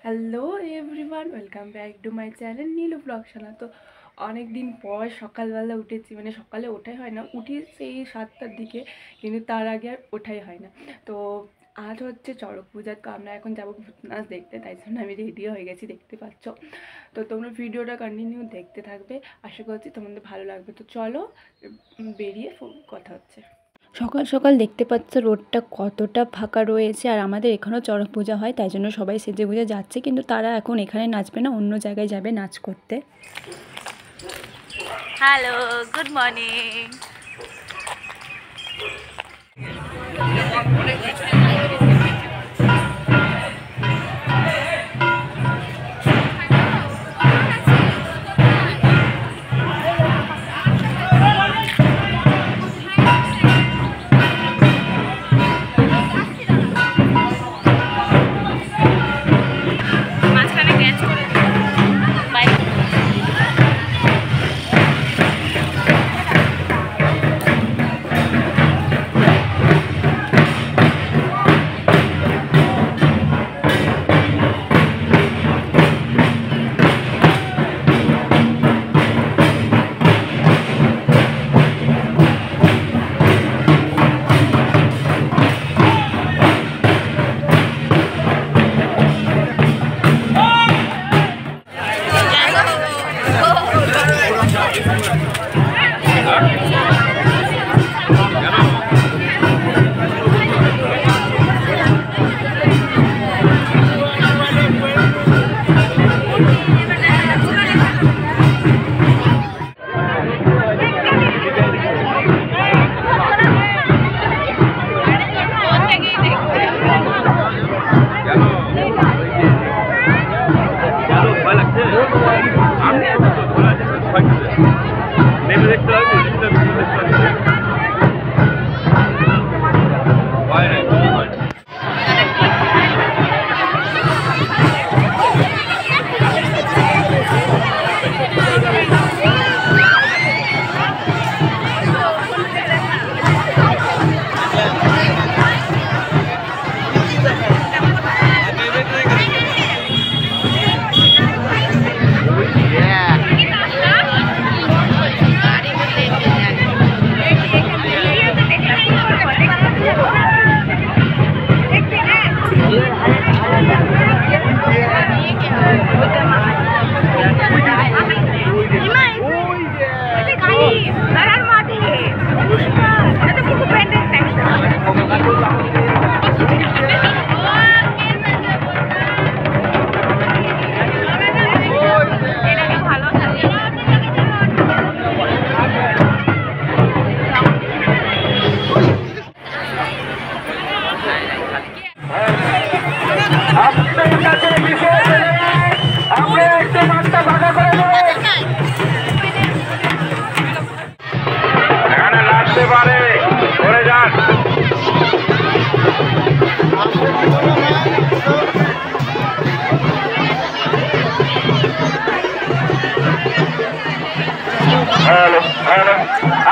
Hello everyone, welcome back to my channel Neelu Blogshala. তো অনেক দিন পর সকালবেলা উঠেছি, মানে সকালে ওঠাই হয় না, উঠি সেই 7টার দিকে, কিন্তু তার আগে আর ওঠাই হয় না। তো আজ হচ্ছে চড়ক পূজা, তো আমরা এখন যাবো ভূত নাচ দেখতে, তাই জন্য আমি রেডি হয়ে গেছি, দেখতে পাচ্ছ। তো তোমরা ভিডিওটা কন্টিনিউ দেখতে থাকবে, আশা করছি তোমাদের ভালো লাগবে। তো চলো বেরিয়ে কথা হচ্ছে। সকাল সকাল দেখতে পাচ্ছ রোডটা কতটা ফাঁকা রয়েছে, আর আমাদের এখানেও চড়ক পূজা হয়, তাই জন্য সবাই সেজে গুজে যাচ্ছে, কিন্তু তারা এখন এখানে নাচবে না, অন্য জায়গায় যাবে নাচ করতে। Hello, good morning.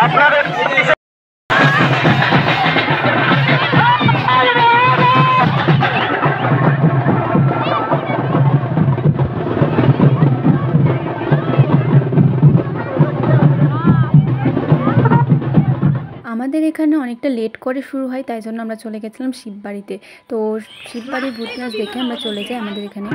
আপনাদের আমাদের এখানে অনেকটা লেট করে শুরু হয়, তাই জন্য আমরা চলে গেছিলাম শিববাড়িতে। তো শিববাড়ির ভূত নাচ দেখে আমরা চলে যাই আমাদের এখানে।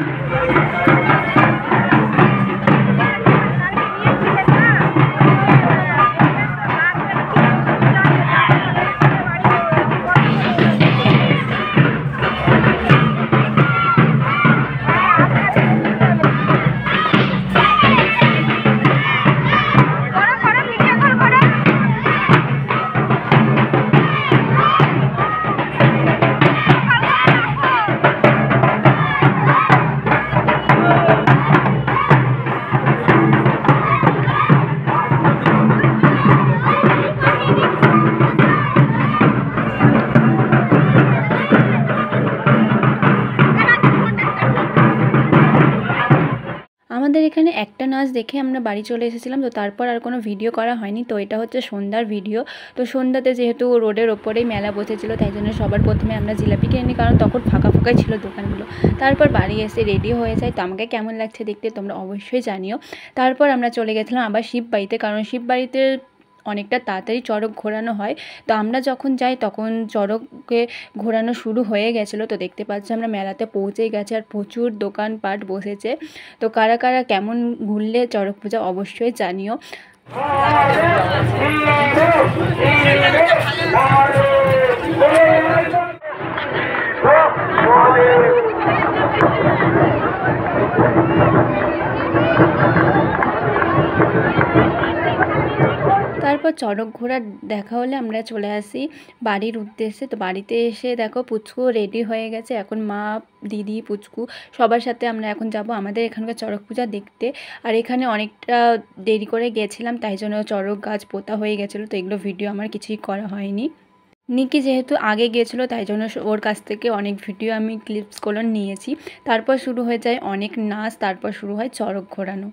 আমাদের এখানে একটা নাচ দেখে আমরা বাড়ি চলে এসেছিলাম। তো তারপর আর কোনো ভিডিও করা হয়নি। তো এটা হচ্ছে সন্ধ্যার ভিডিও। তো সন্ধ্যাতে যেহেতু রোডের ওপরেই মেলা বসেছিল, তাই জন্য সবার প্রথমে আমরা জিলাপি কিনে নিই, কারণ তখন ফাঁকা ফাঁকাই ছিল দোকানগুলো। তারপর বাড়ি এসে রেডি হয়ে যায়। তো আমাকে কেমন লাগছে দেখতে তোমরা অবশ্যই জানিও। তারপর আমরা চলে গেছিলাম আবার শিববাড়িতে, কারণ শিববাড়িতে অনেকটা তাড়াতাড়ি চড়ক ঘোরানো হয়। তো আমরা যখন যাই তখন চড়কে ঘোরানো শুরু হয়ে গেছিলো। তো দেখতে পাচ্ছি আমরা মেলাতে পৌঁছেই গেছি, আর প্রচুর দোকানপাট বসেছে। তো কারা কারা কেমন ঘুরলে চড়ক পূজা অবশ্যই জানিও। তারপর চড়ক ঘোরা দেখা হলে আমরা চলে আসি বাড়ির উদ্দেশ্যে। তো বাড়িতে এসে দেখো পুচকু রেডি হয়ে গেছে। এখন মা, দিদি, পুচকু সবার সাথে আমরা এখন যাব আমাদের এখানকার চড়ক পূজা দেখতে। আর এখানে অনেকটা দেরি করে গেছিলাম, তাই জন্য চড়ক গাছ পোতা হয়ে গেছিলো। তো এগুলো ভিডিও আমার কিছুই করা হয়নি। নিকি যেহেতু আগে গিয়েছিলো, তাই জন্য ওর কাছ থেকে অনেক ভিডিও আমি ক্লিপসগুলো নিয়েছি। তারপর শুরু হয়ে যায় অনেক নাচ, তারপর শুরু হয় চড়ক ঘোরানো।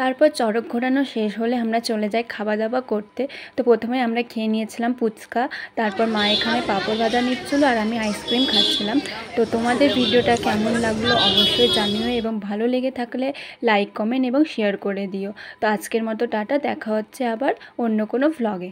তারপর চড়ক ঘোরানো শেষ হলে আমরা চলে যাই খাওয়া দাওয়া করতে। তো প্রথমে আমরা খেয়ে নিয়েছিলাম ফুচকা, তারপর মা এখানে পাঁপড় ভাজা নিচ্ছিলো আর আমি আইসক্রিম খাচ্ছিলাম। তো তোমাদের ভিডিওটা কেমন লাগলো অবশ্যই জানিও, এবং ভালো লেগে থাকলে লাইক, কমেন্ট এবং শেয়ার করে দিও। তো আজকের মতো টাটা, দেখা হচ্ছে আবার অন্য কোনো ভ্লগে।